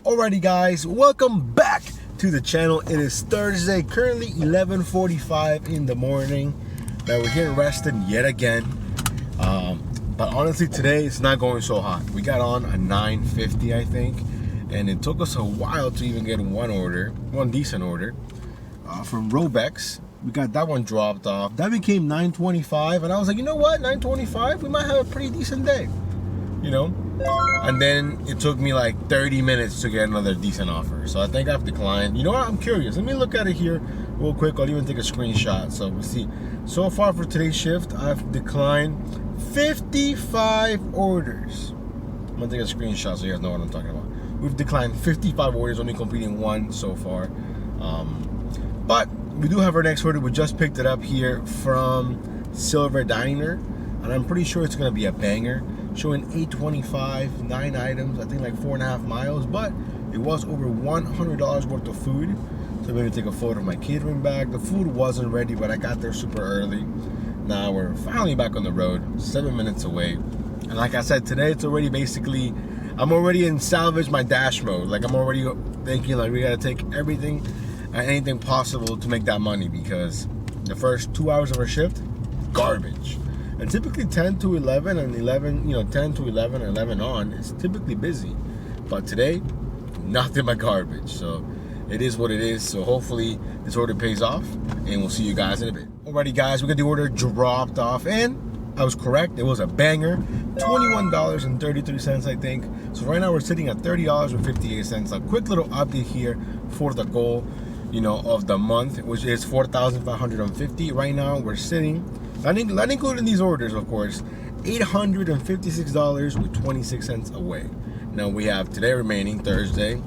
Alrighty guys, welcome back to the channel. It is Thursday, currently 11:45 in the morning. Now we're here resting yet again. But honestly today it's not going so hot. We got on a 9:50 I think, and it took us a while to even get one decent order from Robex. We got that one dropped off. That became 9:25 and I was like, you know what, 9:25, we might have a pretty decent day, you know. And then it took me like 30 minutes to get another decent offer. So I think I've declined. You know what? I'm curious. Let me look at it here real quick. I'll even take a screenshot. So we'll see. So far for today's shift, I've declined 55 orders. I'm gonna take a screenshot so you guys know what I'm talking about. We've declined 55 orders, only completing one so far. But we do have our next order. We just picked it up here from Silver Diner, and I'm pretty sure it's gonna be a banger. Showing 825, 9 items, I think like 4.5 miles, but it was over $100 worth of food. So I'm gonna take a photo of my catering bag. The food wasn't ready, but I got there super early. Now we're finally back on the road, 7 minutes away. And like I said, today it's already basically, I'm already in salvage my dash mode. Like I'm already thinking like we gotta take everything and anything possible to make that money, because the first 2 hours of our shift, garbage. And typically 10 to 11 and 11, 10 to 11 and 11 on is typically busy. But today, nothing but garbage. So it is what it is. So hopefully this order pays off and we'll see you guys in a bit. Alrighty guys, we got the order dropped off and I was correct. It was a banger, $21.33 I think. So right now we're sitting at $30.58. A quick little update here for the goal, of the month, which is 4,550. Right now we're sitting, not including these orders, of course, $856 with 26 cents away. Now we have today remaining, Thursday,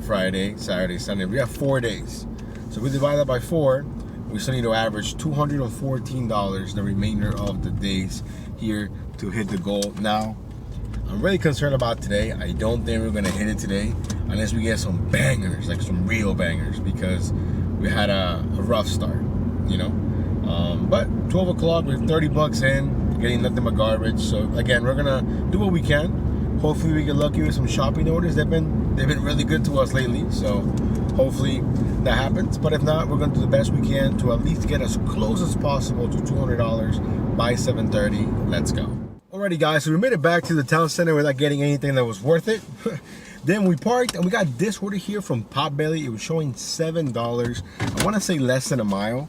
Friday, Saturday, Sunday. We have 4 days. So we divide that by 4, we still need to average $214 the remainder of the days here to hit the goal. Now, I'm really concerned about today. I don't think we're gonna hit it today unless we get some bangers, like some real bangers, because we had a rough start, But 12 o'clock, we're 30 bucks in, getting nothing but garbage. So again, we're gonna do what we can. Hopefully we get lucky with some shopping orders. They've been really good to us lately. So hopefully that happens. But if not, we're gonna do the best we can to at least get as close as possible to $200 by 7:30. Let's go. Alrighty guys, so we made it back to the town center without getting anything that was worth it. Then we parked and we got this order here from Potbelly. It was showing $7. I wanna say less than a mile.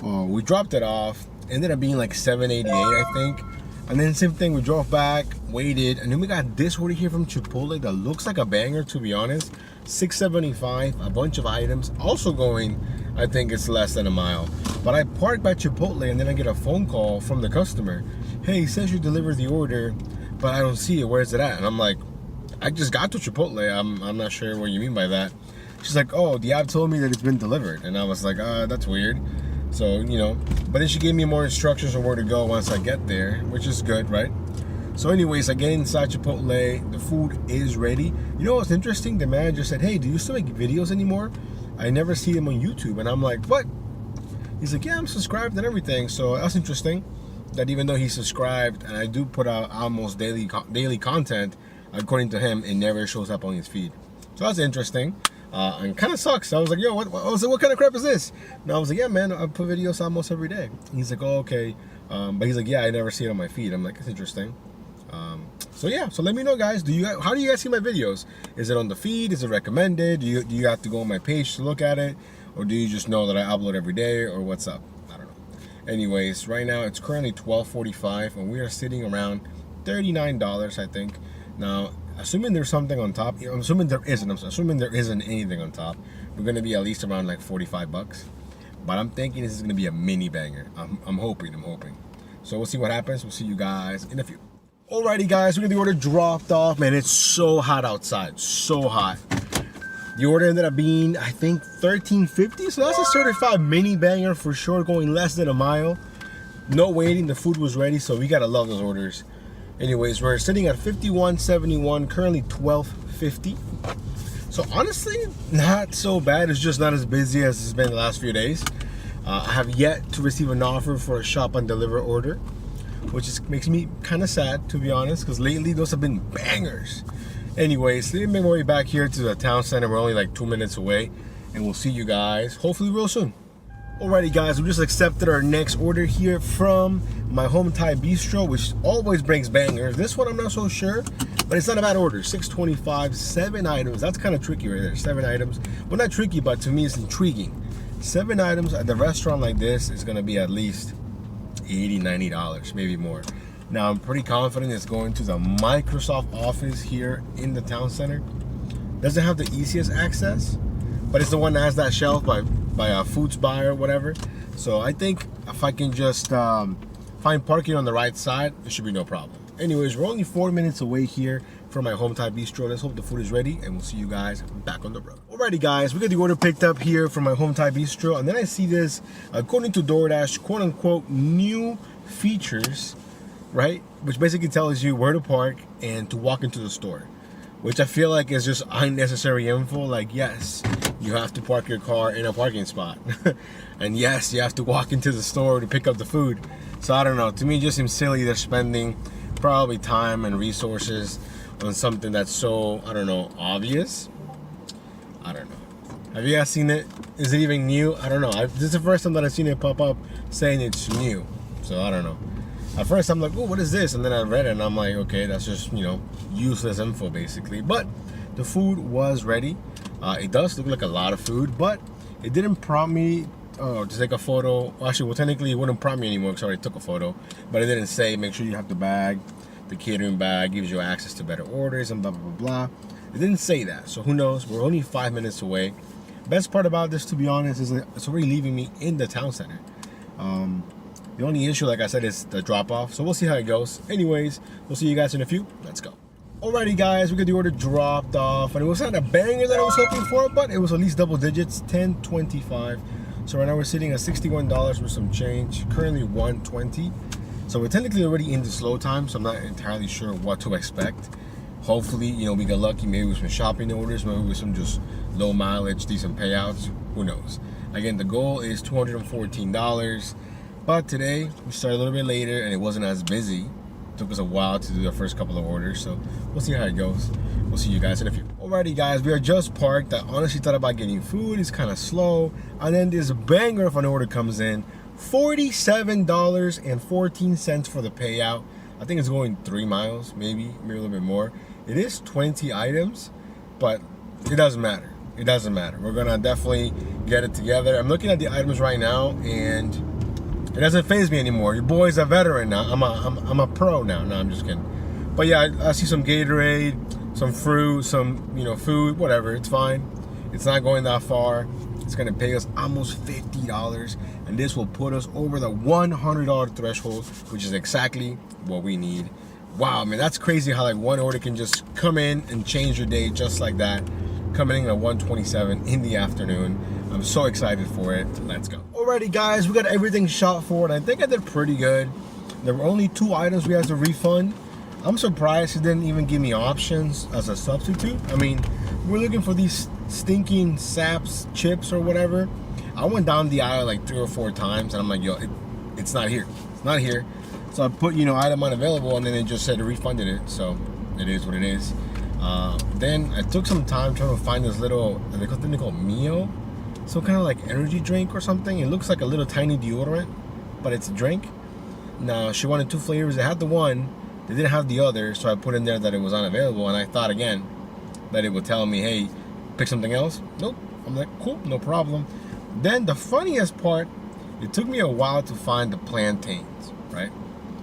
We dropped it off, ended up being like $7.88 I think. And then same thing, we drove back, waited, and then we got this order here from Chipotle that looks like a banger, to be honest. $6.75, a bunch of items, also going, I think it's less than a mile. But I parked by Chipotle and then I get a phone call from the customer. Hey, it says you delivered the order, but I don't see it, where's it at? And I'm like, I just got to Chipotle, I'm not sure what you mean by that. She's like, oh, the app told me that it's been delivered. And I was like, that's weird. So, but then she gave me more instructions on where to go once I get there, which is good, right? So anyways, I get inside Chipotle, the food is ready. You know what's interesting? The manager said, hey, do you still make videos anymore? I never see them on YouTube. And I'm like, what? He's like, yeah, I'm subscribed and everything. So that's interesting that even though he's subscribed and I do put out almost daily content, according to him, it never shows up on his feed. So that's interesting. And kind of sucks. I was like, yo, what kind of crap is this? And I was like, yeah, man, I put videos almost every day. He's like, oh, okay. But he's like, yeah, I never see it on my feed. I'm like, that's interesting. So yeah, so let me know, guys. How do you guys see my videos? Is it on the feed? Is it recommended? Do you have to go on my page to look at it? Or do you just know that I upload every day? Or what's up? I don't know. Anyways, right now it's currently 12:45 and we are sitting around $39, I think. Now, assuming there's something on top, I'm assuming there isn't. I'm assuming there isn't anything on top. We're gonna be at least around like 45 bucks. But I'm thinking this is gonna be a mini banger. I'm hoping. So we'll see what happens. We'll see you guys in a few. Alrighty guys, we got the order dropped off. Man, it's so hot outside, so hot. The order ended up being, I think, $13.50. So that's a certified mini banger for sure, going less than a mile. No waiting, the food was ready, so we gotta love those orders. Anyways, we're sitting at $51.71, currently $12.50. So honestly, not so bad. It's just not as busy as it's been the last few days. I have yet to receive an offer for a shop and deliver order, which makes me kind of sad, to be honest, because lately those have been bangers. Anyways, let me make my way back here to the town center. We're only like 2 minutes away, and we'll see you guys hopefully real soon. Alrighty guys, we just accepted our next order here from my home Thai bistro, which always brings bangers. This one I'm not so sure, but it's not a bad order. $6.25, 7 items. That's kind of tricky right there, 7 items. Well, not tricky, but to me it's intriguing. 7 items at the restaurant like this is gonna be at least $80, $90, maybe more. Now I'm pretty confident it's going to the Microsoft office here in the town center. Doesn't have the easiest access, but it's the one that has that shelf by a Foods Buy or whatever. So I think if I can just find parking on the right side, it should be no problem. Anyways, we're only 4 minutes away here from my home Thai bistro. Let's hope the food is ready, and we'll see you guys back on the road. Alrighty guys, we got the order picked up here from my home Thai bistro, and then I see this, according to Doordash, quote unquote, new features, right? Which basically tells you where to park and to walk into the store, which I feel like is just unnecessary info. Like, yes, you have to park your car in a parking spot. And yes, you have to walk into the store to pick up the food. So I don't know, to me it just seems silly they're spending probably time and resources on something that's so, I don't know, obvious. I don't know. Have you guys seen it? Is it even new? I don't know. This is the first time that I've seen it pop up saying it's new. So I don't know. At first I'm like, oh, what is this? And then I read it and I'm like, okay, that's just, you know, useless info basically. But the food was ready. It does look like a lot of food, but it didn't prompt me to take a photo. Actually, well, technically it wouldn't prompt me anymore because I already took a photo. But it didn't say, make sure you have the bag. The catering bag gives you access to better orders and blah, blah, blah, blah. It didn't say that. So who knows? We're only 5 minutes away. Best part about this, to be honest, is it's already leaving me in the town center. The only issue, like I said, is the drop-off. So we'll see how it goes. Anyways, we'll see you guys in a few. Let's go. Alrighty, guys, we got the order dropped off. And it was not a banger that I was hoping for, but it was at least double digits, $10.25. So right now we're sitting at $61 with some change. Currently $120. So we're technically already in the slow time, so I'm not entirely sure what to expect. Hopefully, you know, we get lucky, maybe with some shopping orders, maybe with some just low mileage, decent payouts. Who knows? Again, the goal is $214. But today, we started a little bit later and it wasn't as busy. It took us a while to do the first couple of orders, so we'll see how it goes. We'll see you guys in a few. Alrighty guys, we are just parked. I honestly thought about getting food. It's kind of slow. And then this banger of an order comes in. $47.14 for the payout. I think it's going 3 miles, maybe a little bit more. It is 20 items, but it doesn't matter. It doesn't matter. We're gonna definitely get it together. I'm looking at the items right now, and it doesn't faze me anymore. Your boy's a veteran now. I'm a pro now. No, I'm just kidding. But yeah, I see some Gatorade, some fruit, some, you know, food, whatever. It's fine. It's not going that far. It's gonna pay us almost $50, and this will put us over the $100 threshold, which is exactly what we need. Wow, man, that's crazy how like one order can just come in and change your day just like that. Coming in at 1:27 in the afternoon. I'm so excited for it. Let's go. Alrighty guys, we got everything shot forward. I think I did pretty good. There were only 2 items we had to refund. I'm surprised it didn't even give me options as a substitute. I mean, we're looking for these stinking saps, chips or whatever. I went down the aisle like 3 or 4 times and I'm like, yo, it's not here. It's not here. So I put, you know, item unavailable, and then it just said it refunded it. So it is what it is. Then I took some time trying to find this little, I think they call Mio. Some kind of like energy drink or something. It looks like a little tiny deodorant, but it's a drink. Now, she wanted 2 flavors. They had the one, they didn't have the other, so I put in there that it was unavailable, and I thought again that it would tell me, hey, pick something else. Nope. I'm like, cool, no problem. Then the funniest part, it took me a while to find the plantains, right?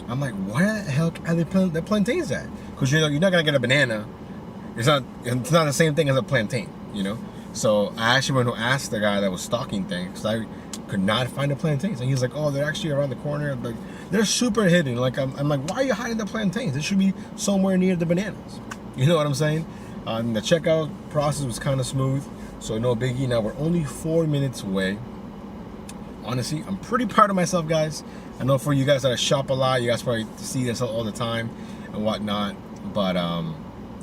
I'm like, where the hell are the plantains at? Because you know, you're not gonna get a banana. It's not the same thing as a plantain, you know? So I actually went to ask the guy that was stocking things, because I could not find the plantains. And he's like, oh, they're actually around the corner. Like, they're super hidden. Like, I'm like, why are you hiding the plantains? They should be somewhere near the bananas. You know what I'm saying? And the checkout process was kind of smooth, so no biggie. Now we're only 4 minutes away. Honestly, I'm pretty proud of myself, guys. I know for you guys that shop a lot, you guys probably see this all the time and whatnot. But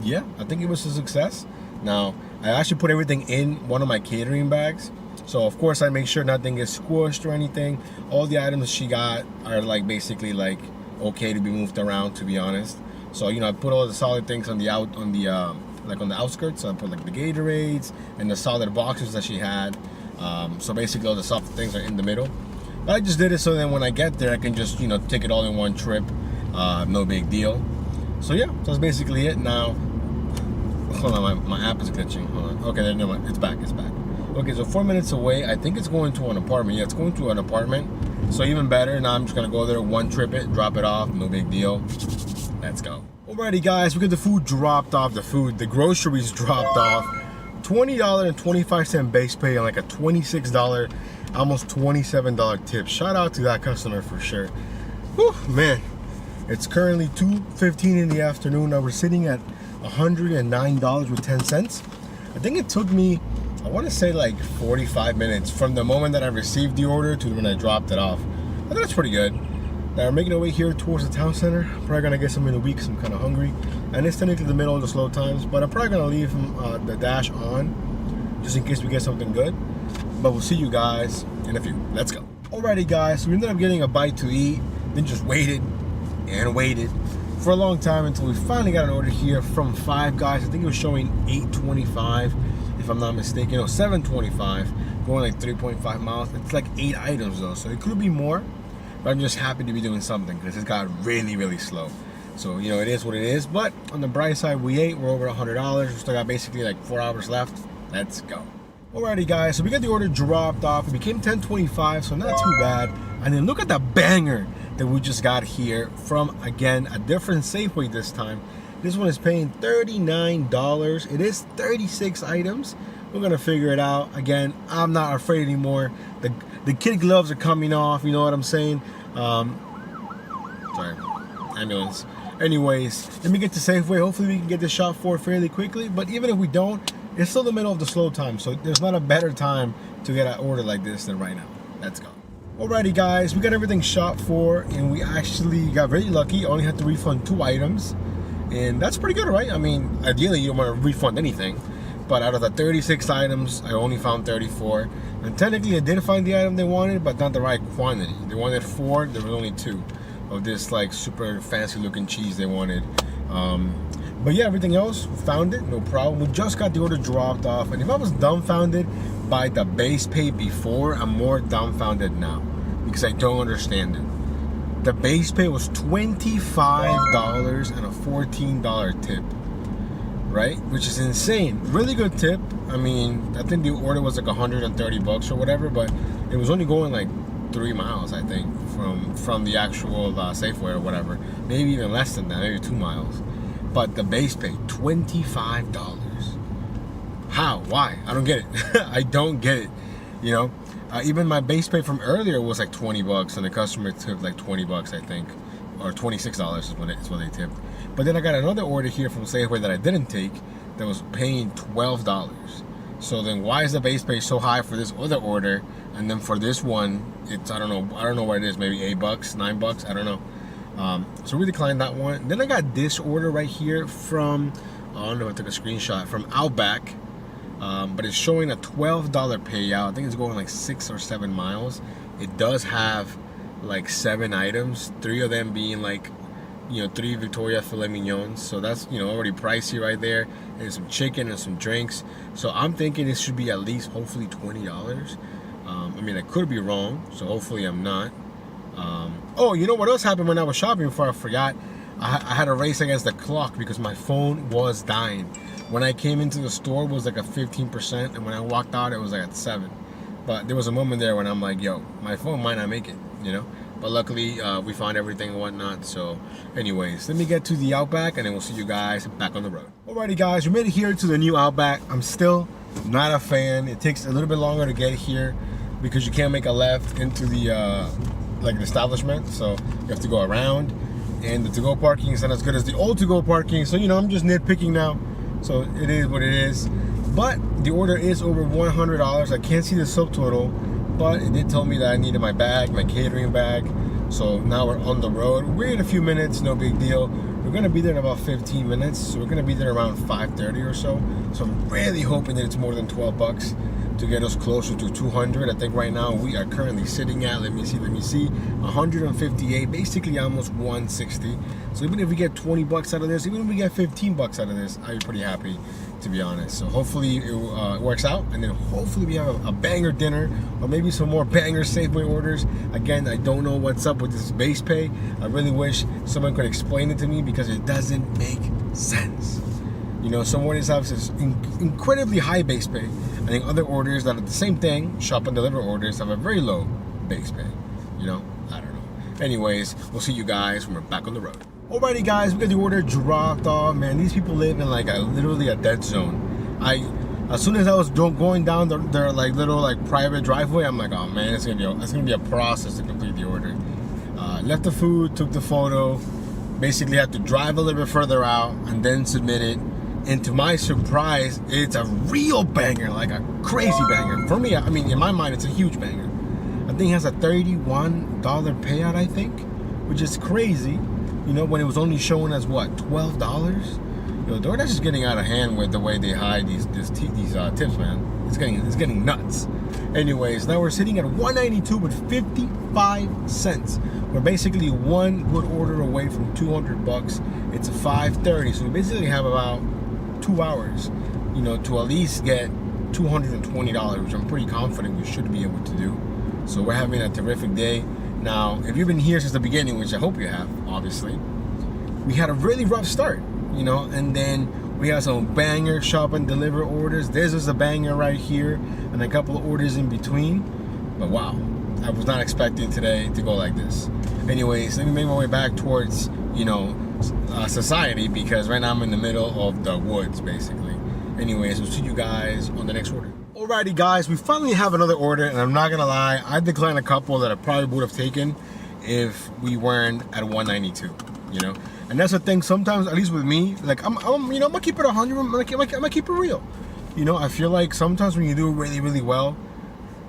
yeah, I think it was a success. Now, I actually put everything in one of my catering bags. So of course I make sure nothing gets squished or anything. All the items she got are like basically like okay to be moved around, to be honest. So, you know, I put all the solid things on the like on the outskirts. So I put like the Gatorades and the solid boxes that she had. So basically all the soft things are in the middle. But I just did it so then when I get there, I can just, you know, take it all in one trip. No big deal. So yeah, so that's basically it. Now, hold on, my app is glitching. Hold on. Okay, there, never mind. It's back. Okay, so 4 minutes away. I think it's going to an apartment. Yeah, it's going to an apartment. So even better. Now I'm just gonna go there, one trip it, drop it off. No big deal. Let's go. Alrighty, guys, we got the food dropped off. The groceries dropped off. $20.25 base pay and like a $26, almost $27 tip. Shout out to that customer for sure. Whew, man. It's currently 2:15 in the afternoon. Now we're sitting at $109.10. I think it took me, I want to say like 45 minutes from the moment that I received the order to when I dropped it off. I think that's pretty good. Now we're making our way here towards the town center. Probably gonna get something in a week because I'm kind of hungry. And it's technically the middle of the slow times, but I'm probably gonna leave the dash on just in case we get something good. But we'll see you guys in a few. Let's go. Alrighty, guys, so we ended up getting a bite to eat, then just waited and waited for a long time until we finally got an order here from Five Guys. I think it was showing $8.25 if I'm not mistaken. No, $7.25, going like 3.5 miles. It's like 8 items though, so it could be more. But I'm just happy to be doing something because it got really, really slow. So, you know, it is what it is. But on the bright side, we ate. We're over $100. We still got basically like 4 hours left. Let's go. Alrighty, guys. So we got the order dropped off. It became $10.25, so not too bad. And then look at the banger that we just got here from, again, a different Safeway this time. This one is paying $39. It is 36 items. We're gonna figure it out. Again, I'm not afraid anymore. The kid gloves are coming off, you know what I'm saying? Sorry, ambulance. Anyways, let me get to Safeway. Hopefully we can get this shot for fairly quickly. But even if we don't, it's still the middle of the slow time. So there's not a better time to get an order like this than right now. Let's go. Alrighty, guys, we got everything shot for, and we actually got very lucky. Only had to refund 2 items, and that's pretty good, right? I mean, ideally you don't want to refund anything, but out of the 36 items, I only found 34. And technically I did find the item they wanted, but not the right quantity. They wanted 4, there was only 2 of this like super fancy looking cheese they wanted. But yeah, everything else, found it, no problem. We just got the order dropped off, and if I was dumbfounded by the base pay before, I'm more dumbfounded now because I don't understand it. The base pay was $25 and a $14 tip, right? Which is insane. Really good tip. I mean, I think the order was like $130 or whatever, but it was only going like 3 miles, I think, from the actual Safeway or whatever. Maybe even less than that, maybe 2 miles. But the base pay, $25. How? Why? I don't get it. I don't get it. You know, even my base pay from earlier was like $20, and the customer tipped like $20, I think, or $26 is what they tipped. But then I got another order here from Safeway that I didn't take that was paying $12. So then why is the base pay so high for this other order, and then for this one it's I don't know what it is, maybe $8, $9, I don't know. So we declined that one. Then I got this order right here from, I don't know if I took a screenshot, from Outback, but it's showing a $12 payout. I think it's going like 6 or 7 miles. It does have like 7 items, 3 of them being like, you know, 3 Victoria filet mignons. So that's, you know, already pricey right there. And some chicken and some drinks. So I'm thinking it should be at least hopefully $20. I mean, I could be wrong, so hopefully I'm not. Oh, you know what else happened when I was shopping before I forgot? I had a race against the clock because my phone was dying. When I came into the store, it was like a 15%, and when I walked out, it was like at 7. But there was a moment there when I'm like, yo, my phone might not make it, you know? But luckily, we found everything and whatnot. So anyways, let me get to the Outback, and then we'll see you guys back on the road. Alrighty, guys, we made it here to the new Outback. I'm still not a fan. It takes a little bit longer to get here because you can't make a left into the like the establishment, so you have to go around, and the to-go parking is not as good as the old to-go parking. So, you know, I'm just nitpicking now, so it is what it is. But the order is over $100. I can't see the subtotal, but it did tell me that I needed my bag, my catering bag. So now we're on the road. We're in a few minutes, no big deal. We're gonna be there in about 15 minutes, so we're gonna be there around 5:30 or so. So I'm really hoping that it's more than $12. to get us closer to 200. I think right now we are currently sitting at, let me see, 158, basically almost 160. So even if we get 20 bucks out of this, even if we get 15 bucks out of this, I'd be pretty happy, to be honest. So hopefully it works out, and then hopefully we have a banger dinner, or maybe some more banger Safeway orders. Again, I don't know what's up with this base pay. I really wish someone could explain it to me, because it doesn't make sense. You know, some orders have this incredibly high base pay. I think other orders that are the same thing, shop and deliver orders, have a very low base pay. You know, I don't know. Anyways, we'll see you guys when we're back on the road. Alrighty guys, we got the order dropped off. Man, these people live in like literally a dead zone. As soon as I was going down their like little like private driveway, I'm like, oh man, it's gonna be a process to complete the order. Left the food, took the photo, basically had to drive a little bit further out and then submit it. And to my surprise, it's a real banger, like a crazy banger. For me, I mean, in my mind, it's a huge banger. I think it has a $31 payout, I think, which is crazy. You know, when it was only showing as what, $12? You know, Doordash is getting out of hand with the way they hide these tips, man. It's getting nuts. Anyways, now we're sitting at 192 with 55 cents. We're basically one good order away from 200 bucks. It's 5:30, so we basically have about 2 hours, you know, to at least get $220, which I'm pretty confident we should be able to do. So we're having a terrific day. Now, if you've been here since the beginning, which I hope you have, obviously, we had a really rough start, you know, and then we had some banger shop and deliver orders. This is a banger right here, and a couple of orders in between. But wow, I was not expecting today to go like this. Anyways, let me make my way back towards, you know, society, because right now I'm in the middle of the woods, basically. Anyways, we'll see you guys on the next order. Alrighty guys, we finally have another order, and I'm not gonna lie, I declined a couple that I probably would have taken if we weren't at 192, you know. And that's the thing, sometimes, at least with me, like I'm you know, I'm gonna keep it 100, I'm gonna keep it real. You know, I feel like sometimes when you do really, really well,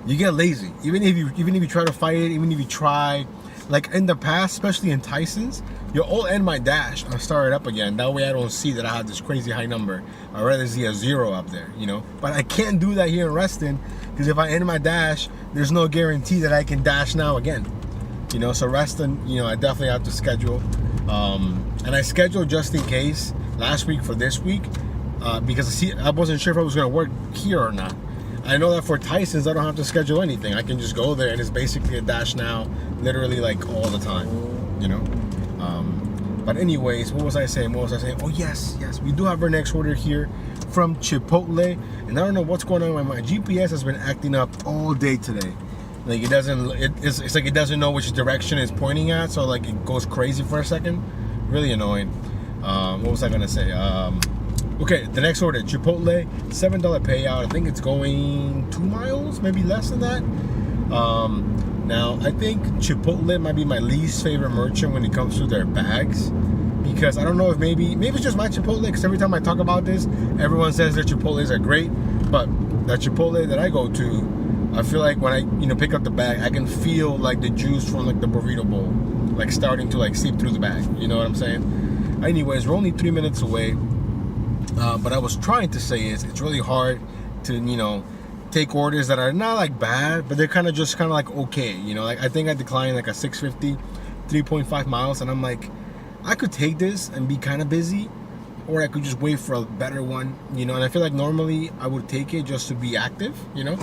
you get lazy. Even if you try to fight it, even if you try, like in the past, especially in Tyson's, you'll end my dash and start it up again. That way I don't see that I have this crazy high number. I'd rather see a 0 up there, you know. But I can't do that here in Reston, because if I end my dash, there's no guarantee that I can dash now again. You know, so Reston, you know, I definitely have to schedule. And I scheduled just in case last week for this week, because I wasn't sure if I was gonna work here or not. I know that for Tyson's, I don't have to schedule anything. I can just go there, and it's basically a dash now, literally like all the time, you know. But anyways, what was I saying? Oh yes, we do have our next order here from Chipotle, and I don't know what's going on. My GPS has been acting up all day today. Like it's like it doesn't know which direction it's pointing at, so like it goes crazy for a second. Really annoying. What was I gonna say? Okay, the next order, Chipotle, $7 payout. I think it's going 2 miles, maybe less than that. Now, I think Chipotle might be my least favorite merchant when it comes to their bags, because I don't know if maybe it's just my Chipotle, because every time I talk about this, everyone says their Chipotles are great, but that Chipotle that I go to, I feel like when I, you know, pick up the bag, I can feel like the juice from like the burrito bowl, like starting to like seep through the bag. You know what I'm saying? Anyways, we're only 3 minutes away. But I was trying to say is it's really hard to, you know, take orders that are not like bad, but they're kind of like okay, you know. Like I think I declined like a 650, 3.5 miles, and I'm like, I could take this and be kind of busy, or I could just wait for a better one, you know. And I feel like normally I would take it just to be active, you know.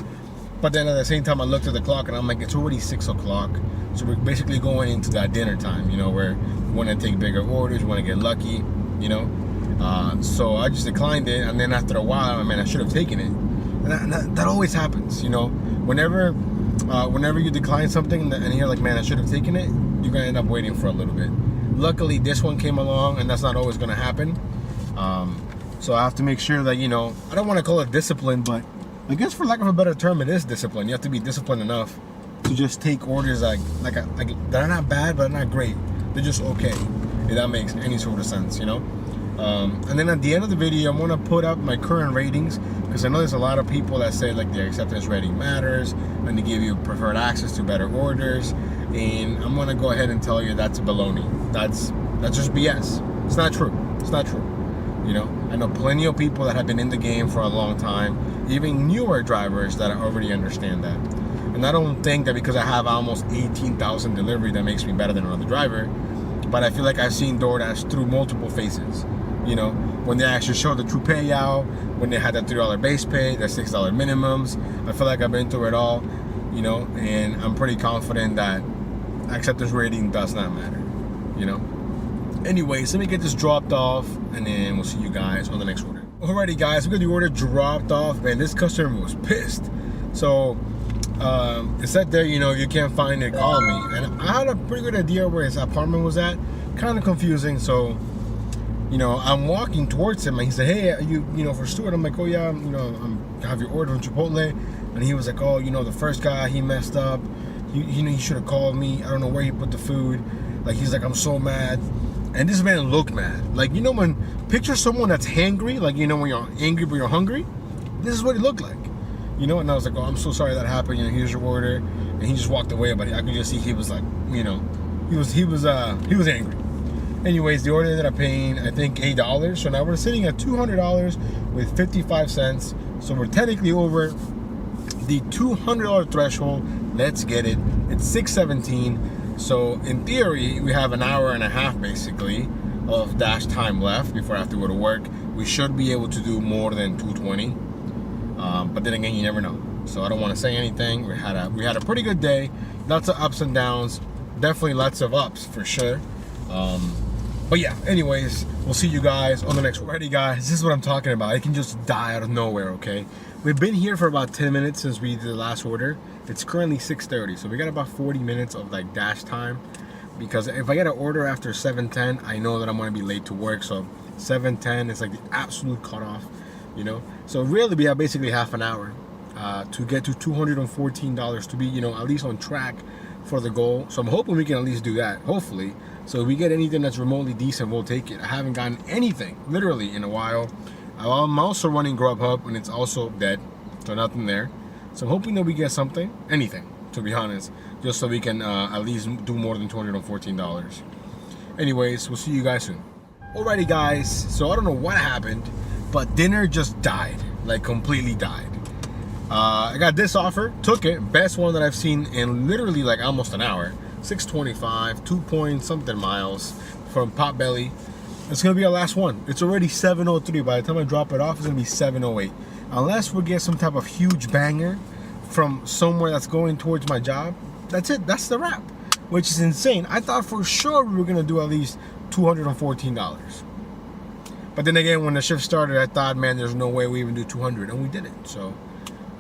But then at the same time, I looked at the clock and I'm like, it's already 6 o'clock, so we're basically going into that dinner time, you know, where we want to take bigger orders, we want to get lucky, you know. So I just declined it, and then after a while, I mean, I should have taken it. And that always happens, you know. Whenever you decline something and you're like, man, I should have taken it, you're gonna end up waiting for a little bit. Luckily, this one came along, and that's not always gonna happen. So I have to make sure that, you know, I don't want to call it discipline, but I guess for lack of a better term, it is discipline. You have to be disciplined enough to just take orders like they're not bad, but they're not great. They're just okay, if that makes any sort of sense, you know. And then at the end of the video, I'm gonna put up my current ratings, because I know there's a lot of people that say like their acceptance rating matters and they give you preferred access to better orders, and I'm gonna go ahead and tell you that's baloney. That's just BS. It's not true. You know, I know plenty of people that have been in the game for a long time even newer drivers that already understand that. And I don't think that because I have almost 18,000 delivery that makes me better than another driver, but I feel like I've seen DoorDash through multiple phases. You know, when they actually show the true payout, when they had that $3 base pay, that $6 minimums. I feel like I've been through it all, you know, and I'm pretty confident that acceptance rating does not matter, you know. Anyways, let me get this dropped off, and then we'll see you guys on the next order. Alrighty, guys, we got the order dropped off. Man, this customer was pissed. So it said there, you know, you can't find it, call me. And I had a pretty good idea where his apartment was at. Kind of confusing. So, you know, I'm walking towards him, and he said, hey, you know, for Stuart. I'm like, oh yeah, you know, I have your order from Chipotle. And he was like, oh, you know, the first guy, he messed up. He should have called me. I don't know where he put the food. Like, he's like, I'm so mad. And this man looked mad. Like, you know, when picture someone that's hangry, like, you know, when you're angry but you're hungry. This is what he looked like, you know. And I was like, oh, I'm so sorry that happened. You know, here's your order. And he just walked away, but I could just see he was like, you know, he was angry. Anyways, the order ended up paying, I think, $8. So now we're sitting at $200 with 55 cents. So we're technically over the $200 threshold. Let's get it. It's 6:17. So in theory, we have an hour and a half basically of dash time left before I have to go to work. We should be able to do more than 220. But then again, you never know. So I don't want to say anything. We had a pretty good day. Lots of ups and downs. Definitely lots of ups for sure. But yeah, anyways, we'll see you guys on the next one. Alrighty, guys, this is what I'm talking about. It can just die out of nowhere, okay? We've been here for about 10 minutes since we did the last order. It's currently 6:30, so we got about 40 minutes of like dash time. Because if I get an order after 7:10, I know that I'm gonna be late to work. So 7:10 is like the absolute cutoff, you know? So really, we have basically half an hour to get to $214 to be, you know, at least on track for the goal. So I'm hoping we can at least do that, hopefully. So if we get anything that's remotely decent, we'll take it. I haven't gotten anything, literally, in a while. I'm also running Grubhub, and it's also dead, so nothing there. So I'm hoping that we get something, anything, to be honest, just so we can at least do more than $214. Anyways, we'll see you guys soon. Alrighty, guys, so I don't know what happened, but dinner just died, like completely died. I got this offer, took it, best one that I've seen in literally like almost an hour. 625, 2 point something miles from Potbelly. It's gonna be our last one. It's already 7:03. By the time I drop it off, it's gonna be 7:08. Unless we get some type of huge banger from somewhere that's going towards my job, that's it. That's the wrap, which is insane. I thought for sure we were gonna do at least $214. But then again, when the shift started, I thought, man, there's no way we even do 200, and we did it. So,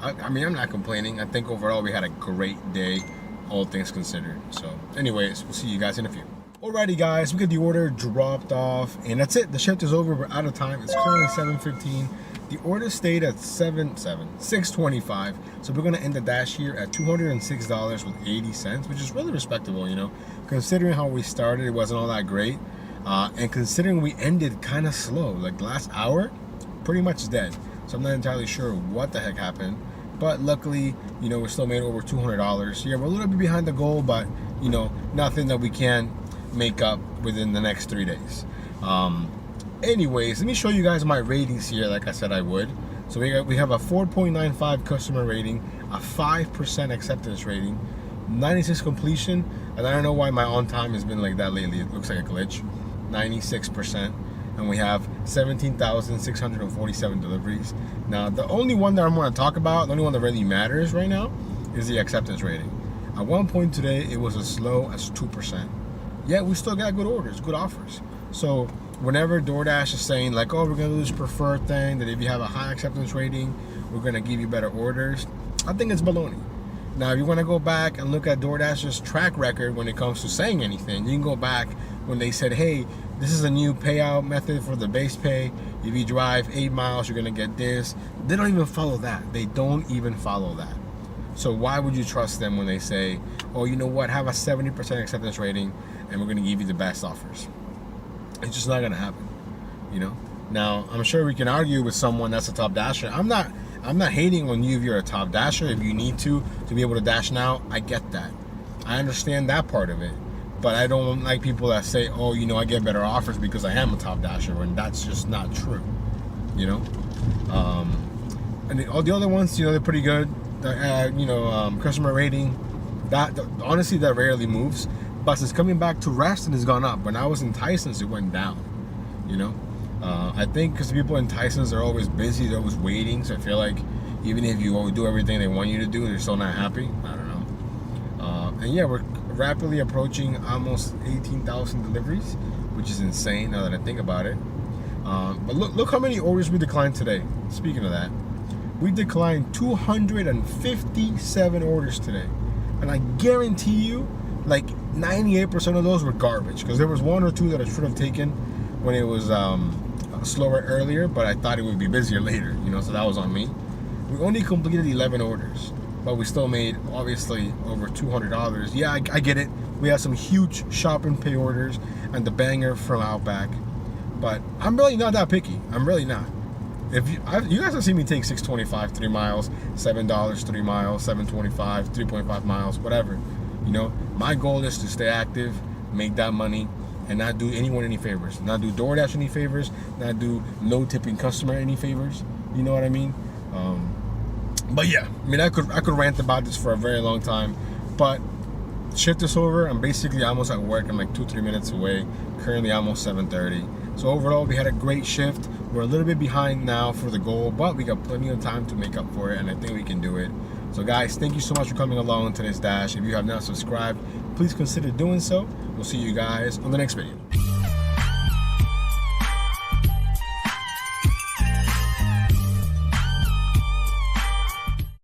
I mean, I'm not complaining. I think overall we had a great day, all things considered. So anyways, we'll see you guys in a few. Alrighty, guys, we got the order dropped off, and that's it. The shift is over. We're out of time. It's currently 7:15. The order stayed at 625. So we're gonna end the dash here at $206 with 80 cents, which is really respectable, you know, considering how we started. It wasn't all that great, and considering we ended kind of slow, like the last hour, pretty much dead. So I'm not entirely sure what the heck happened. But luckily, you know, we still made over $200. Yeah, we're a little bit behind the goal, but, you know, nothing that we can't make up within the next 3 days. Anyways, let me show you guys my ratings here, like I said I would. So we have a 4.95 customer rating, a 5% acceptance rating, 96 completion, and I don't know why my on time has been like that lately. It looks like a glitch. 96%. And we have 17,647 deliveries. Now, the only one that I'm going to talk about, the only one that really matters right now, is the acceptance rating. At one point today, it was as low as 2%. Yet, we still got good orders, good offers. So, whenever DoorDash is saying, like, oh, we're going to do this preferred thing, that if you have a high acceptance rating, we're going to give you better orders, I think it's baloney. Now, if you want to go back and look at DoorDash's track record when it comes to saying anything, you can go back when they said, hey, this is a new payout method for the base pay. If you drive 8 miles, you're going to get this. They don't even follow that. They don't even follow that. So why would you trust them when they say, oh, you know what, have a 70% acceptance rating and we're going to give you the best offers? It's just not going to happen, you know? Now, I'm sure we can argue with someone that's a top dasher. I'm not hating on you if you're a top dasher. If you need to be able to dash now, I get that. I understand that part of it. But I don't like people that say, oh, you know, I get better offers because I am a top dasher, when that's just not true, you know? And all the other ones, you know, they're pretty good. Customer rating, honestly, that rarely moves. But since coming back to Reston has gone up. When I was in Tyson's, it went down. You know, I think because people in Tyson's are always busy, they're always waiting. So I feel like even if you do everything they want you to do, they're still not happy. I don't know. And yeah, we're rapidly approaching almost 18,000 deliveries, which is insane now that I think about it. But look how many orders we declined today. Speaking of that, we declined 257 orders today, and I guarantee you, like 98% of those were garbage, because there was one or two that I should have taken when it was slower earlier, but I thought it would be busier later, you know, so that was on me. We only completed 11 orders, but we still made obviously over $200. Yeah, I get it. We had some huge shop and pay orders and the banger from Outback, but I'm really not that picky. I'm really not. If you guys have seen me take 6.25 3 miles, $7 3 miles, 7.25 3.5 miles, whatever. You know, my goal is to stay active, make that money, and not do anyone any favors. Not do Doordash any favors. Not do no tipping customer any favors. You know what I mean? But yeah, I mean, I could rant about this for a very long time, but shift is over. I'm basically almost at work. I'm like 2-3 minutes away. Currently almost 7:30. So overall, we had a great shift. We're a little bit behind now for the goal, but we got plenty of time to make up for it, and I think we can do it. So guys, thank you so much for coming along to this dash. If you have not subscribed, please consider doing so. We'll see you guys on the next video.